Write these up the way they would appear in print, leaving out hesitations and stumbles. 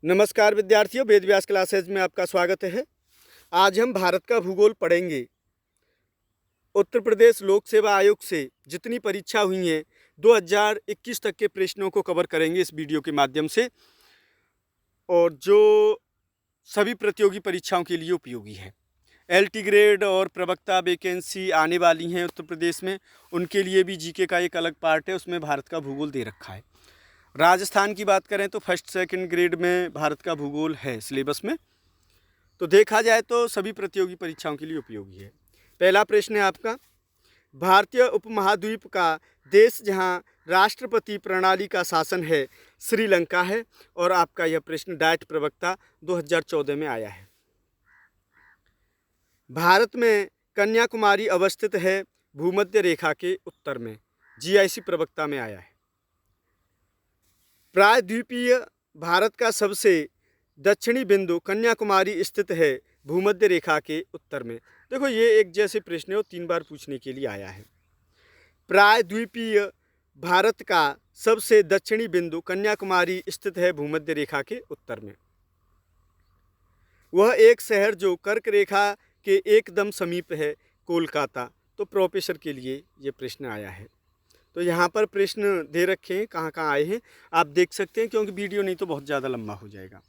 नमस्कार विद्यार्थियों, वेद व्यास क्लासेज में आपका स्वागत है। आज हम भारत का भूगोल पढ़ेंगे। उत्तर प्रदेश लोक सेवा आयोग से जितनी परीक्षा हुई हैं 2021 तक के प्रश्नों को कवर करेंगे इस वीडियो के माध्यम से, और जो सभी प्रतियोगी परीक्षाओं के लिए उपयोगी है। एलटी ग्रेड और प्रवक्ता वैकेंसी आने वाली हैं उत्तर प्रदेश में, उनके लिए भी जीके का एक अलग पार्ट है, उसमें भारत का भूगोल दे रखा है। राजस्थान की बात करें तो फर्स्ट सेकंड ग्रेड में भारत का भूगोल है सिलेबस में। तो देखा जाए तो सभी प्रतियोगी परीक्षाओं के लिए उपयोगी है। पहला प्रश्न है आपका, भारतीय उपमहाद्वीप का देश जहां राष्ट्रपति प्रणाली का शासन है श्रीलंका है, और आपका यह प्रश्न डाइट प्रवक्ता 2014 में आया है। भारत में कन्याकुमारी अवस्थित है भूमध्य रेखा के उत्तर में, जीआईसी प्रवक्ता में आया है। प्रायद्वीपीय भारत का सबसे दक्षिणी बिंदु कन्याकुमारी स्थित है भूमध्य रेखा के उत्तर में। देखो, ये एक जैसे प्रश्न है वो 3 बार पूछने के लिए आया है। प्रायद्वीपीय भारत का सबसे दक्षिणी बिंदु कन्याकुमारी स्थित है भूमध्य रेखा के उत्तर में। वह एक शहर जो कर्क रेखा के एकदम समीप है कोलकाता। तो प्रोफेसर के लिए ये प्रश्न आया है। तो यहाँ पर प्रश्न दे रखे हैं, कहाँ कहाँ आए हैं आप देख सकते हैं, क्योंकि वीडियो नहीं तो बहुत ज़्यादा लंबा हो जाएगा।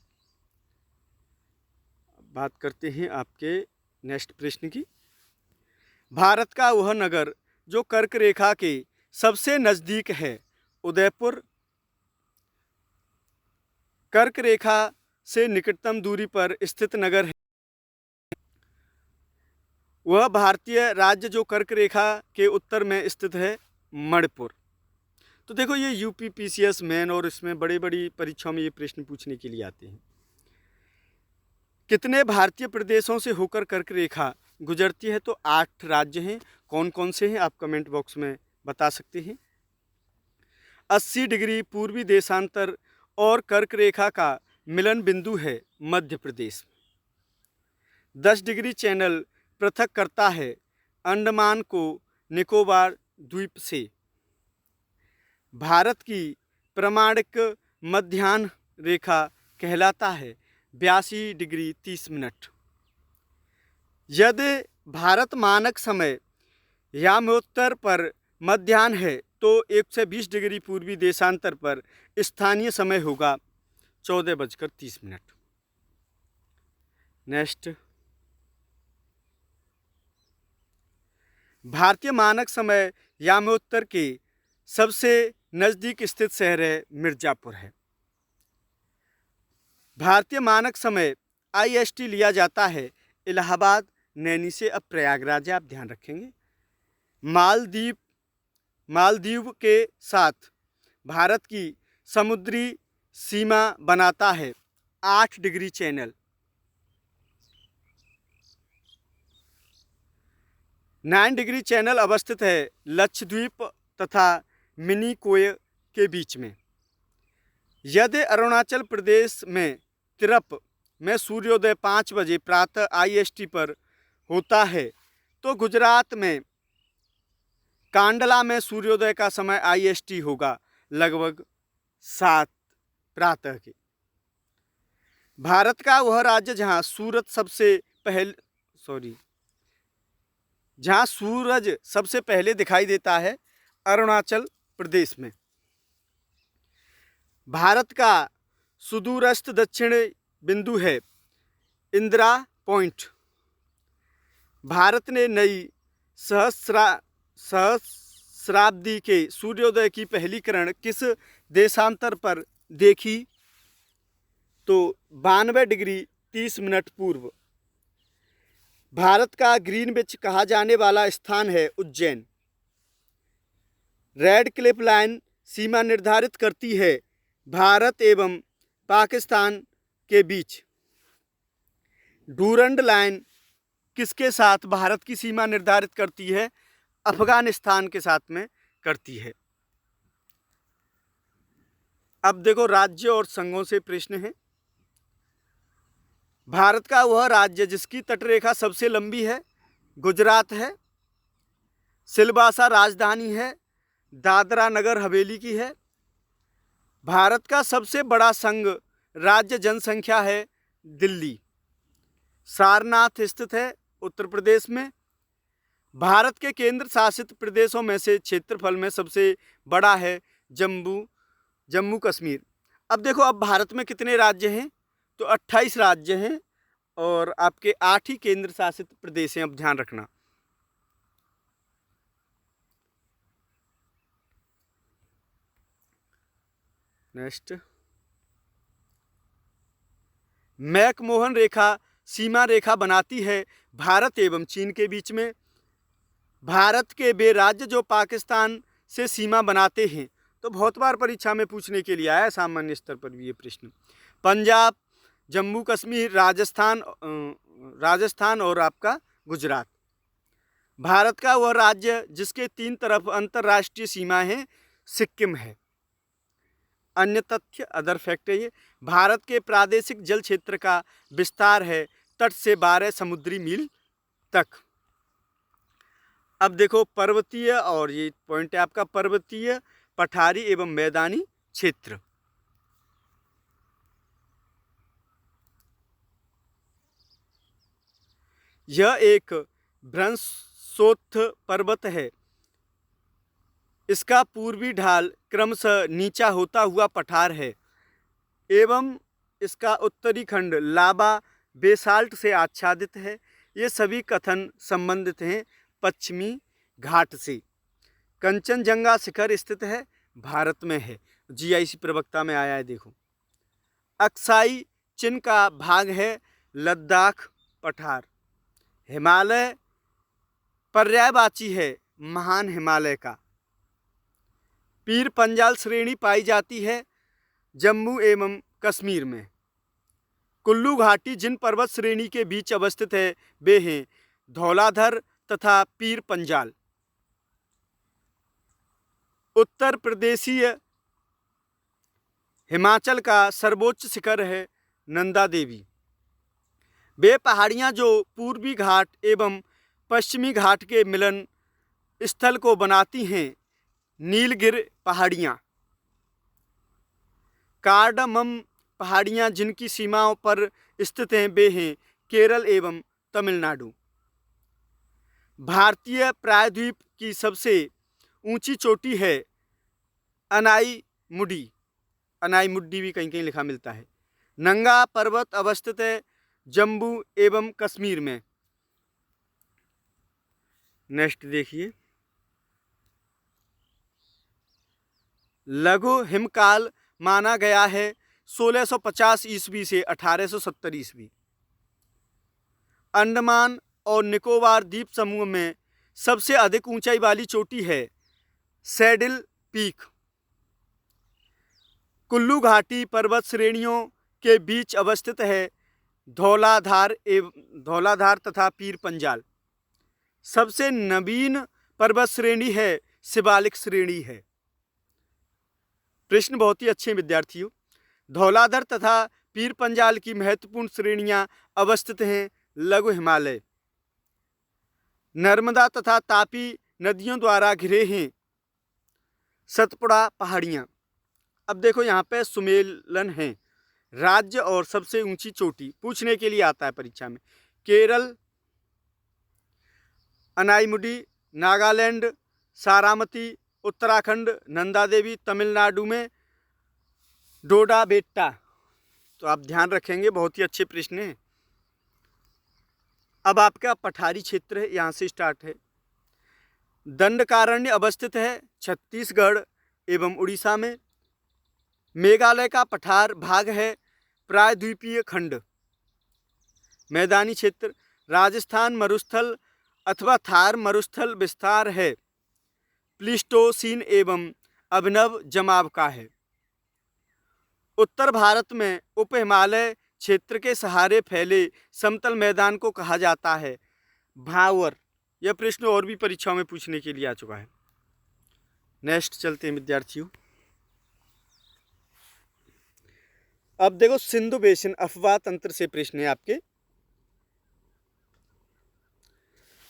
बात करते हैं आपके नेक्स्ट प्रश्न की। भारत का वह नगर जो कर्क रेखा के सबसे नज़दीक है उदयपुर। कर्क रेखा से निकटतम दूरी पर स्थित नगर है। वह भारतीय राज्य जो कर्क रेखा के उत्तर में स्थित है मणिपुर। तो देखो, ये यूपी पीसीएस मेन और इसमें बड़ी बड़ी परीक्षाओं में ये प्रश्न पूछने के लिए आते हैं। कितने भारतीय प्रदेशों से होकर कर्क रेखा गुजरती है? तो 8 राज्य हैं। कौन कौन से हैं आप कमेंट बॉक्स में बता सकते हैं। 80 डिग्री पूर्वी देशांतर और कर्क रेखा का मिलन बिंदु है मध्य प्रदेश। 10 डिग्री चैनल पृथक करता है अंडमान को निकोबार द्वीप से। भारत की प्रमाणिक मध्याह्न रेखा कहलाता है 82 डिग्री 30 मिनट। यदि भारत मानक समय यामोत्तर पर मध्याह्न है तो 120 डिग्री पूर्वी देशांतर पर स्थानीय समय होगा 14:30। नेक्स्ट, भारतीय मानक समय यामोत्तर के सबसे नज़दीक स्थित शहर है मिर्ज़ापुर है। भारतीय मानक समय IST लिया जाता है इलाहाबाद नैनी से। अब प्रयागराज आप ध्यान रखेंगे। मालदीव के साथ भारत की समुद्री सीमा बनाता है 8 डिग्री चैनल। 9 डिग्री चैनल अवस्थित है लक्षद्वीप तथा मिनिकोय के बीच में। यदि अरुणाचल प्रदेश में तिरप में सूर्योदय 5 बजे प्रातः IST पर होता है तो गुजरात में कांडला में सूर्योदय का समय IST होगा लगभग 7 प्रातः के। भारत का वह राज्य जहां सूरज सबसे पहले दिखाई देता है अरुणाचल प्रदेश में। भारत का सुदूरस्थ दक्षिण बिंदु है इंदिरा पॉइंट। भारत ने नई सहस्राब्दी के सूर्योदय की पहली किरण किस देशांतर पर देखी? तो 92 डिग्री 30 मिनट पूर्व। भारत का ग्रीनविच कहा जाने वाला स्थान है उज्जैन। रेड क्लिफ लाइन सीमा निर्धारित करती है भारत एवं पाकिस्तान के बीच। डूरंड लाइन किसके साथ भारत की सीमा निर्धारित करती है? अफगानिस्तान के साथ में करती है। अब देखो, राज्य और संघों से प्रश्न है। भारत का वह राज्य जिसकी तटरेखा सबसे लंबी है गुजरात है। सिलवासा राजधानी है, दादरा नगर हवेली की है। भारत का सबसे बड़ा संघ राज्य जनसंख्या है दिल्ली। सारनाथ स्थित है उत्तर प्रदेश में। भारत के केंद्र शासित प्रदेशों में से क्षेत्रफल में सबसे बड़ा है जम्मू कश्मीर। अब देखो, अब भारत में कितने राज्य हैं? तो 28 राज्य हैं और आपके 8 ही केंद्र शासित प्रदेश हैं। अब ध्यान रखना। नेक्स्ट, मैकमोहन रेखा सीमा रेखा बनाती है भारत एवं चीन के बीच में। भारत के वे राज्य जो पाकिस्तान से सीमा बनाते हैं। तो बहुत बार परीक्षा में पूछने के लिए आया है, सामान्य स्तर पर भी ये प्रश्न। पंजाब, जम्मू कश्मीर, राजस्थान और आपका गुजरात। भारत का वह राज्य जिसके 3 तरफ अंतर्राष्ट्रीय सीमा है, सिक्किम है। अन्य तथ्य, अदर फैक्ट है ये। भारत के प्रादेशिक जल क्षेत्र का विस्तार है तट से 12 समुद्री मील तक। अब देखो, पर्वतीय, और ये पॉइंट है आपका, पर्वतीय, पठारी एवं मैदानी क्षेत्र। यह एक भ्रंशोत्थ पर्वत है। इसका पूर्वी ढाल क्रमशः नीचा होता हुआ पठार है एवं इसका उत्तरी खंड लावा बेसाल्ट से आच्छादित है। ये सभी कथन संबंधित हैं पश्चिमी घाट से। कंचनजंगा शिखर स्थित है, भारत में है, जीआईसी प्रवक्ता में आया है। देखो, अक्साई चीन का भाग है, लद्दाख पठार। हिमालय पर्यायवाची है महान हिमालय का। पीर पंजाल श्रेणी पाई जाती है जम्मू एवं कश्मीर में। कुल्लू घाटी जिन पर्वत श्रेणी के बीच अवस्थित है वे हैं धौलाधर तथा पीर पंजाल। उत्तर प्रदेशीय हिमाचल का सर्वोच्च शिखर है नंदा देवी। वे पहाड़ियाँ जो पूर्वी घाट एवं पश्चिमी घाट के मिलन स्थल को बनाती हैं, नीलगिर पहाड़ियाँ। कार्डमम पहाड़ियाँ जिनकी सीमाओं पर स्थित हैं वे हैं केरल एवं तमिलनाडु। भारतीय प्रायद्वीप की सबसे ऊंची चोटी है अनाईमुडी। अनाईमुडी भी कहीं कहीं लिखा मिलता है। नंगा पर्वत अवस्थित है जम्मू एवं कश्मीर में। नेक्स्ट देखिए, लघु हिमकाल माना गया है 1650 ईस्वी से 1870 ईस्वी। अंडमान और निकोबार द्वीप समूह में सबसे अधिक ऊंचाई वाली चोटी है सैडिल पीक। कुल्लू घाटी पर्वत श्रेणियों के बीच अवस्थित है धौलाधार तथा पीर पंजाल। सबसे नवीन पर्वत श्रेणी है शिवालिक श्रेणी है। प्रश्न बहुत ही अच्छे विद्यार्थियों। धौलाधर तथा पीर पंजाल की महत्वपूर्ण श्रेणियां अवस्थित हैं लघु हिमालय। नर्मदा तथा तापी नदियों द्वारा घिरे हैं सतपुड़ा पहाड़ियाँ। अब देखो, यहाँ पे सुमेलन है राज्य और सबसे ऊंची चोटी पूछने के लिए आता है परीक्षा में। केरल अनाईमुडी, नागालैंड सारामती, उत्तराखंड नंदा देवी, तमिलनाडु में डोडा बेट्टा। तो आप ध्यान रखेंगे, बहुत ही अच्छे प्रश्न हैं। अब आपका पठारी क्षेत्र है, यहाँ से स्टार्ट है। दंडकारण्य अवस्थित है छत्तीसगढ़ एवं उड़ीसा में। मेघालय का पठार भाग है प्रायद्वीपीय खंड। मैदानी क्षेत्र राजस्थान मरुस्थल अथवा थार मरुस्थल विस्तार है प्लीस्टोसीन एवं अभिनव जमाव का है। उत्तर भारत में उप हिमालय क्षेत्र के सहारे फैले समतल मैदान को कहा जाता है भावर। यह प्रश्न और भी परीक्षाओं में पूछने के लिए आ चुका है। नेक्स्ट चलते हैं विद्यार्थियों। अब देखो, सिंधु बेसिन अफवाह तंत्र से प्रश्न है आपके।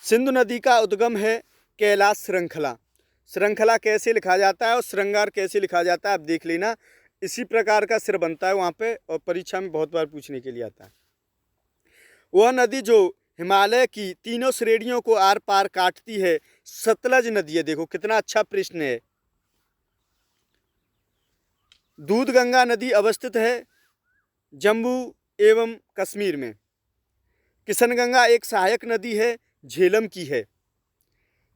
सिंधु नदी का उद्गम है कैलाश श्रृंखला। श्रृंखला कैसे लिखा जाता है और श्रृंगार कैसे लिखा जाता है आप देख लेना। इसी प्रकार का सिर बनता है वहाँ पे, और परीक्षा में बहुत बार पूछने के लिए आता है। वह नदी जो हिमालय की तीनों श्रेणियों को आर पार काटती है, सतलज नदी है। देखो कितना अच्छा प्रश्न है। दूधगंगा नदी अवस्थित है जम्मू एवं कश्मीर में। किशनगंगा एक सहायक नदी है, झेलम की है।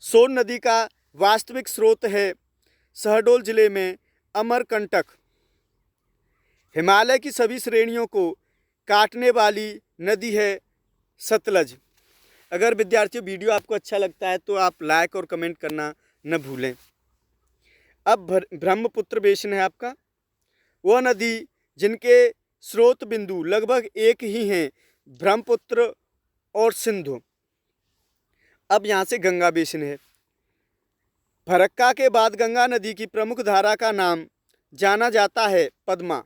सोन नदी का वास्तविक स्रोत है शहडोल जिले में अमरकंटक। हिमालय की सभी श्रेणियों को काटने वाली नदी है सतलज। अगर विद्यार्थियों वीडियो आपको अच्छा लगता है तो आप लाइक और कमेंट करना न भूलें। अब ब्रह्मपुत्र बेसिन है आपका, वह नदी जिनके स्रोत बिंदु लगभग एक ही हैं, ब्रह्मपुत्र और सिंधु। अब यहाँ से गंगा बेसिन है। फरक्का के बाद गंगा नदी की प्रमुख धारा का नाम जाना जाता है पद्मा।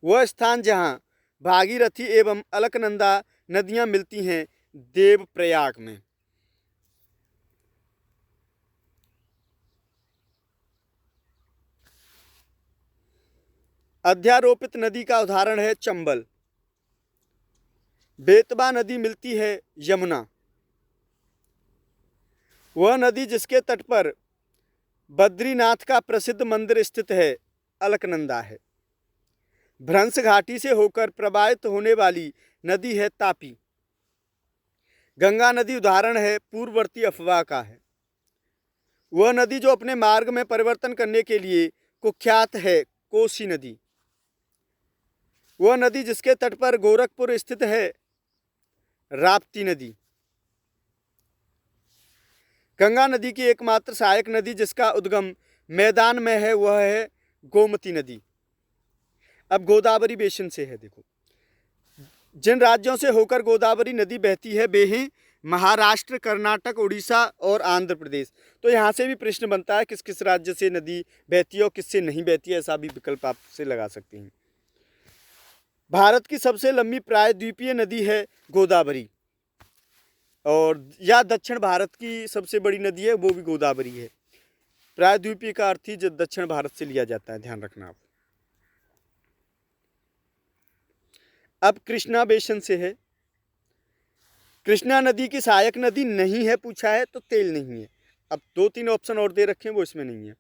वह स्थान जहाँ भागीरथी एवं अलकनंदा नदियाँ मिलती हैं, देवप्रयाग में। अध्यारोपित नदी का उदाहरण है चंबल। बेतवा नदी मिलती है यमुना। वह नदी जिसके तट पर बद्रीनाथ का प्रसिद्ध मंदिर स्थित है, अलकनंदा है। भ्रंश घाटी से होकर प्रवाहित होने वाली नदी है तापी। गंगा नदी उदाहरण है पूर्ववर्ती अफवाह का है। वह नदी जो अपने मार्ग में परिवर्तन करने के लिए कुख्यात है, कोसी नदी। वह नदी जिसके तट पर गोरखपुर स्थित है, राप्ती नदी। गंगा नदी की एकमात्र सहायक नदी जिसका उद्गम मैदान में है, वह है गोमती नदी। अब गोदावरी बेसिन से है। देखो जिन राज्यों से होकर गोदावरी नदी बहती है वे हैं महाराष्ट्र, कर्नाटक, उड़ीसा और आंध्र प्रदेश। तो यहाँ से भी प्रश्न बनता है किस किस राज्य से नदी बहती है और किससे नहीं बहती है, ऐसा भी विकल्प आप से लगा सकते हैं। भारत की सबसे लंबी प्रायद्वीपीय नदी है गोदावरी, और या दक्षिण भारत की सबसे बड़ी नदी है वो भी गोदावरी है। प्रायद्वीपीय का अर्थ ही जो दक्षिण भारत से लिया जाता है, ध्यान रखना आप। अब कृष्णा बेसिन से है। कृष्णा नदी की सहायक नदी नहीं है पूछा है तो तेल नहीं है। अब 2-3 ऑप्शन और दे रखे हैं, वो इसमें नहीं है।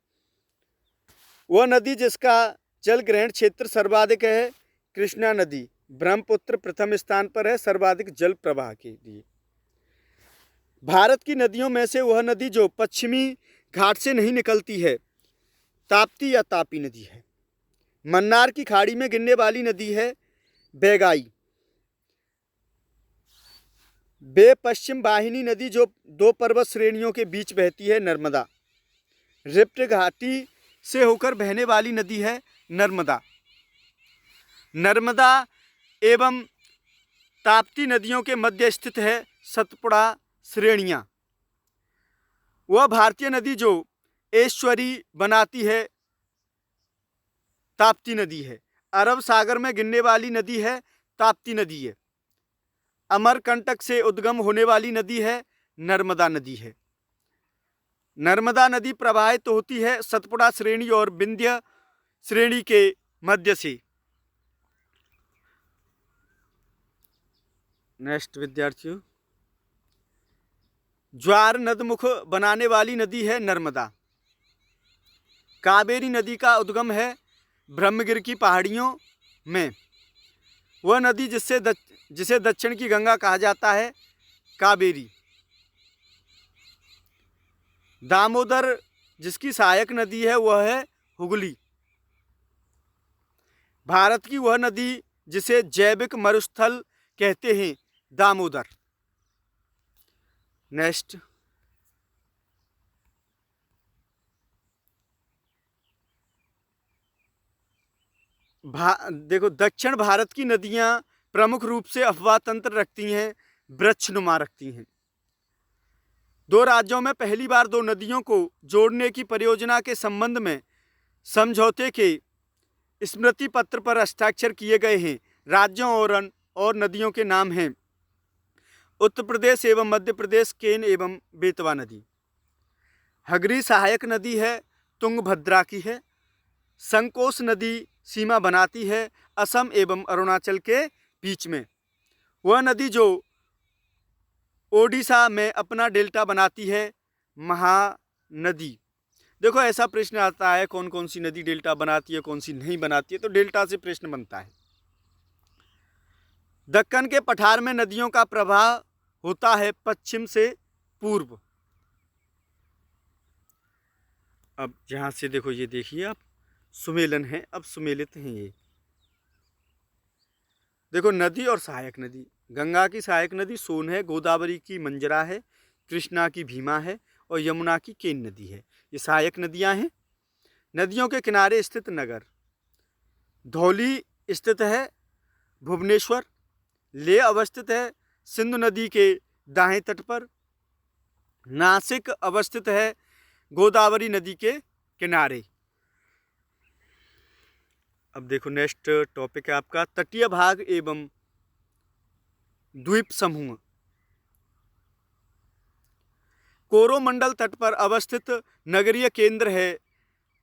वह नदी जिसका जल ग्रहण क्षेत्र सर्वाधिक है, कृष्णा नदी। ब्रह्मपुत्र प्रथम स्थान पर है सर्वाधिक जल प्रवाह के लिए। भारत की नदियों में से वह नदी जो पश्चिमी घाट से नहीं निकलती है, ताप्ती या तापी नदी है। मन्नार की खाड़ी में गिरने वाली नदी है बैगाई। बे पश्चिम वाहिनी नदी जो 2 पर्वत श्रेणियों के बीच बहती है, नर्मदा। रिफ्ट घाटी से होकर बहने वाली नदी है नर्मदा। नर्मदा एवं ताप्ती नदियों के मध्य स्थित है सतपुड़ा श्रेणियाँ। वह भारतीय नदी जो ऐश्वरी बनाती है, ताप्ती नदी है। अरब सागर में गिरने वाली नदी है, ताप्ती नदी है। अमरकंटक से उद्गम होने वाली नदी है, नर्मदा नदी है। नर्मदा नदी प्रवाहित होती है सतपुड़ा श्रेणी और विंध्य श्रेणी के मध्य से। नेक्स्ट विद्यार्थियों, ज्वार नदमुख बनाने वाली नदी है नर्मदा। कावेरी नदी का उद्गम है ब्रह्मगिर की पहाड़ियों में। वह नदी जिसे दक्षिण की गंगा कहा जाता है, कावेरी। दामोदर जिसकी सहायक नदी है वह है हुगली। भारत की वह नदी जिसे जैविक मरुस्थल कहते हैं, दामोदर। नेक्स्ट, देखो दक्षिण भारत की नदियां प्रमुख रूप से अफवाह तंत्र रखती हैं, वृक्षनुमा रखती हैं। 2 राज्यों में पहली बार 2 नदियों को जोड़ने की परियोजना के संबंध में समझौते के स्मृति पत्र पर हस्ताक्षर किए गए हैं। राज्यों और नदियों के नाम हैं उत्तर प्रदेश एवं मध्य प्रदेश, केन एवं बेतवा नदी। हगरी सहायक नदी है, तुंगभद्रा की है। संकोश नदी सीमा बनाती है असम एवं अरुणाचल के बीच में। वह नदी जो ओडिशा में अपना डेल्टा बनाती है महानदी। देखो ऐसा प्रश्न आता है कौन कौन सी नदी डेल्टा बनाती है कौन सी नहीं बनाती है, तो डेल्टा से प्रश्न बनता है। दक्कन के पठार में नदियों का प्रवाह होता है पश्चिम से पूर्व। अब यहाँ से देखो, ये देखिए आप, सुमेलन है, अब सुमेलित हैं ये। देखो नदी और सहायक नदी, गंगा की सहायक नदी सोन है, गोदावरी की मंजरा है, कृष्णा की भीमा है और यमुना की केन नदी है। ये सहायक नदियाँ हैं। नदियों के किनारे स्थित नगर, धौली स्थित है भुवनेश्वर, लेह अवस्थित है सिंधु नदी के दाएं तट पर, नासिक अवस्थित है गोदावरी नदी के किनारे। अब देखो नेक्स्ट टॉपिक है आपका तटीय भाग एवं द्वीप समूह। कोरोमंडल तट पर अवस्थित नगरीय केंद्र है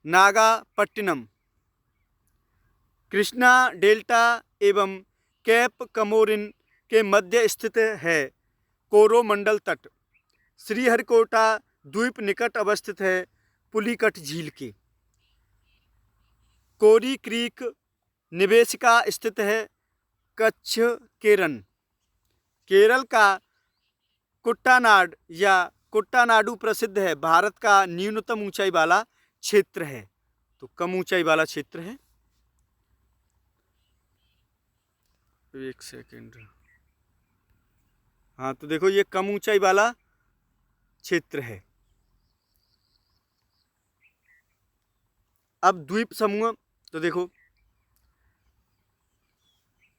नागापट्टिनम। कृष्णा डेल्टा एवं कैप कमोरिन के मध्य स्थित है कोरोमंडल तट। श्रीहरिकोटा द्वीप निकट अवस्थित है पुलिकट झील के। कोरी क्रीक निवेशिका स्थित है कच्छ केरन। केरल का कुट्टानाड या कुट्टानाडु प्रसिद्ध है, भारत का न्यूनतम ऊंचाई वाला क्षेत्र है, तो कम ऊंचाई वाला क्षेत्र है। एक सेकेंड, हाँ तो देखो ये कम ऊंचाई वाला क्षेत्र है। अब द्वीप समूह, तो देखो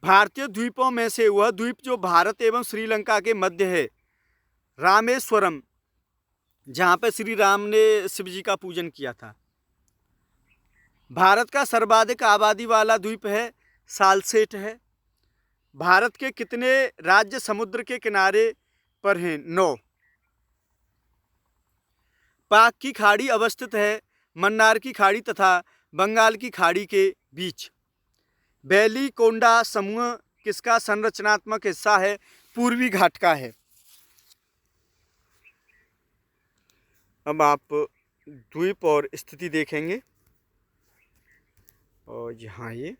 भारतीय द्वीपों में से वह द्वीप जो भारत एवं श्रीलंका के मध्य है रामेश्वरम, जहाँ पे श्री राम ने शिव जी का पूजन किया था। भारत का सर्वाधिक आबादी वाला द्वीप है सालसेट है। भारत के कितने राज्य समुद्र के किनारे पर हैं? 9। पाक की खाड़ी अवस्थित है मन्नार की खाड़ी तथा बंगाल की खाड़ी के बीच। वेलिकोंडा समूह किसका संरचनात्मक हिस्सा है? पूर्वी घाट का है। अब आप द्वीप और स्थिति देखेंगे, और यहाँ ये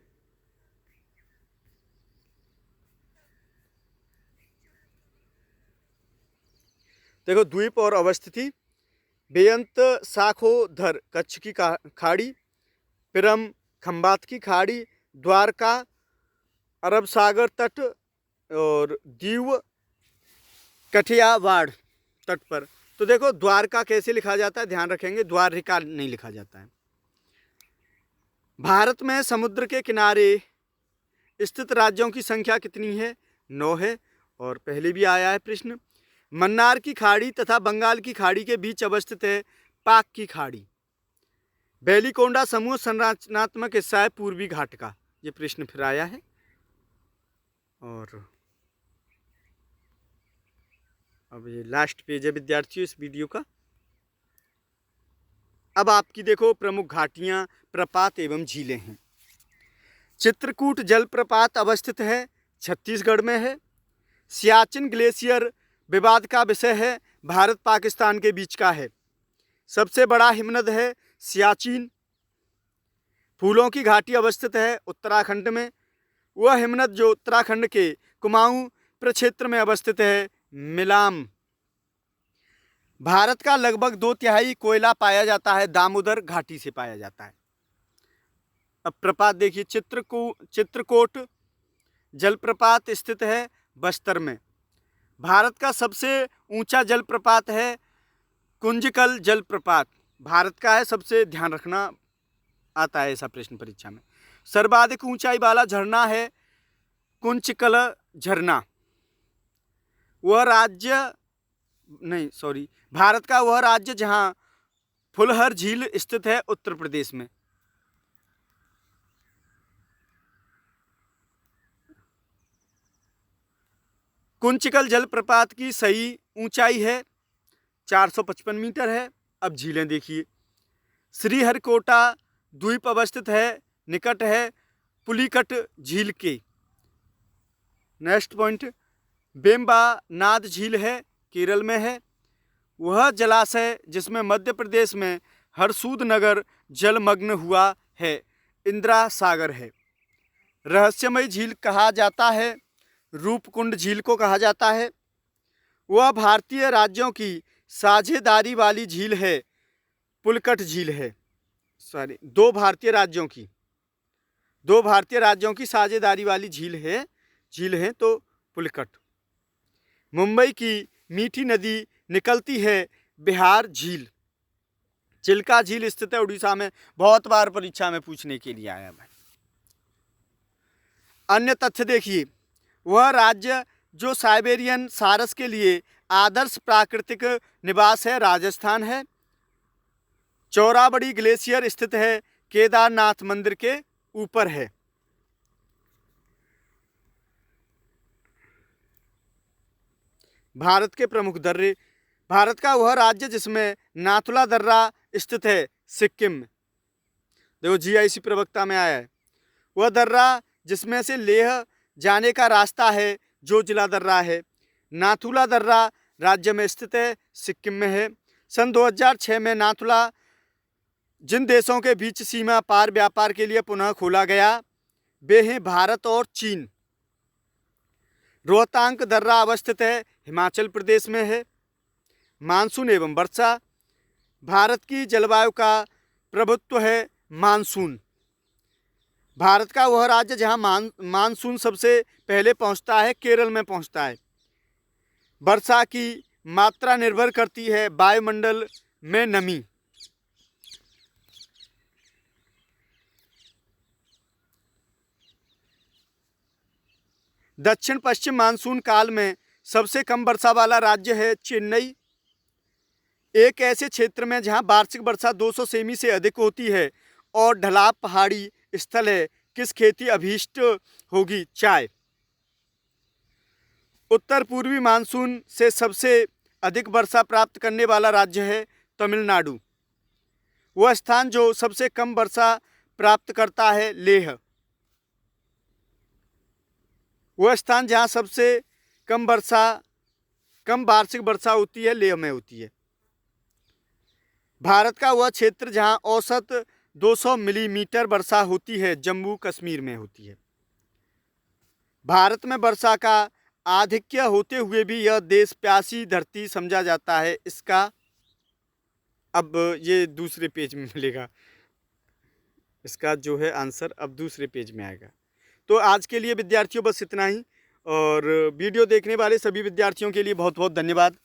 देखो द्वीप और अवस्थिति। बेअंत शाखोधर कच्छ की खाड़ी, पिरम खंबात की खाड़ी, द्वारका अरब सागर तट और दीव कठियावाड़ तट पर। तो देखो द्वारका कैसे लिखा जाता है, ध्यान रखेंगे, द्वारिका नहीं लिखा जाता है। भारत में समुद्र के किनारे स्थित राज्यों की संख्या कितनी है? 9 है, और पहले भी आया है प्रश्न। मन्नार की खाड़ी तथा बंगाल की खाड़ी के बीच अवस्थित है पाक की खाड़ी। वेलिकोंडा समूह संरचनात्मक हिस्सा है पूर्वी घाट का। ये प्रश्न फिर आया है। और अब ये लास्ट पेज है विद्यार्थियों इस वीडियो का। अब आपकी देखो प्रमुख घाटियां, प्रपात एवं झीलें हैं। चित्रकूट जलप्रपात अवस्थित है छत्तीसगढ़ में है। सियाचिन ग्लेशियर विवाद का विषय है, भारत पाकिस्तान के बीच का है। सबसे बड़ा हिमनद है सियाचिन। फूलों की घाटी अवस्थित है उत्तराखंड में। वह हिमनद जो उत्तराखंड के कुमाऊं प्रक्षेत्र में अवस्थित है मिलाम। भारत का लगभग 2/3 कोयला पाया जाता है दामोदर घाटी से पाया जाता है। अब प्रपात देखिए, चित्रकोट जलप्रपात स्थित है बस्तर में। भारत का सबसे ऊंचा जलप्रपात है कुंजकल जलप्रपात, भारत का है, सबसे ध्यान रखना आता है ऐसा प्रश्न परीक्षा में। सर्वाधिक ऊंचाई वाला झरना है कुंचकल झरना। वह राज्य नहीं सॉरी भारत का वह राज्य जहां फुलहर झील स्थित है उत्तर प्रदेश में। कुंचकल जलप्रपात की सही ऊंचाई है 455 मीटर है। अब झीलें देखिए, श्रीहरिकोटा द्वीप अवस्थित है, निकट है पुलिकट झील के। नेक्स्ट पॉइंट, वेम्बानाद झील है, केरल में है। वह जलाशय जिसमें मध्य प्रदेश में हरसूद नगर जलमग्न हुआ है, इंदिरा सागर है। रहस्यमयी झील कहा जाता है, रूपकुंड झील को कहा जाता है। वह भारतीय राज्यों की साझेदारी वाली झील है, पुलकट झील है। सॉरी, दो भारतीय राज्यों की साझेदारी वाली झील है तो पुलकट। मुंबई की मीठी नदी निकलती है, बिहार झील। चिल्का झील स्थित है उड़ीसा में, बहुत बार परीक्षा में पूछने के लिए आया भाई। अन्य तथ्य देखिए, वह राज्य जो साइबेरियन सारस के लिए आदर्श प्राकृतिक निवास है, राजस्थान है। चौराबड़ी ग्लेशियर स्थित है, केदारनाथ मंदिर के ऊपर है। भारत के प्रमुख दर्रे, भारत का वह राज्य जिसमें नाथुला दर्रा स्थित है, सिक्किम। देखो जीआईसी प्रवक्ता में आया है। वह दर्रा जिसमें से लेह जाने का रास्ता है, जो जिला दर्रा है। नाथुला दर्रा राज्य में स्थित है, सिक्किम में है। सन 2006 में नाथुला जिन देशों के बीच सीमा पार व्यापार के लिए पुनः खोला गया, वे हैं भारत और चीन। रोहतांग दर्रा अवस्थित है, हिमाचल प्रदेश में है। मानसून एवं वर्षा, भारत की जलवायु का प्रभुत्व है मानसून। भारत का वह राज्य जहां मानसून सबसे पहले पहुंचता है, केरल में पहुंचता है। वर्षा की मात्रा निर्भर करती है वायुमंडल में नमी। दक्षिण पश्चिम मानसून काल में सबसे कम वर्षा वाला राज्य है चेन्नई। एक ऐसे क्षेत्र में जहां वार्षिक वर्षा 200 सेमी से अधिक होती है और ढलाव पहाड़ी स्थल है, किस खेती अभीष्ट होगी? चाय। उत्तर पूर्वी मानसून से सबसे अधिक वर्षा प्राप्त करने वाला राज्य है तमिलनाडु। वह स्थान जो सबसे कम वर्षा प्राप्त करता है, लेह। वह स्थान जहाँ सबसे कम वार्षिक वर्षा होती है, लेह में होती है। भारत का वह क्षेत्र जहाँ औसत 200 मिलीमीटर वर्षा होती है, जम्मू कश्मीर में होती है। भारत में वर्षा का आधिक्य होते हुए भी यह देश प्यासी धरती समझा जाता है। इसका अब ये दूसरे पेज में मिलेगा, इसका जो है आंसर अब दूसरे पेज में आएगा। तो आज के लिए विद्यार्थियों बस इतना ही, और वीडियो देखने वाले सभी विद्यार्थियों के लिए बहुत बहुत धन्यवाद।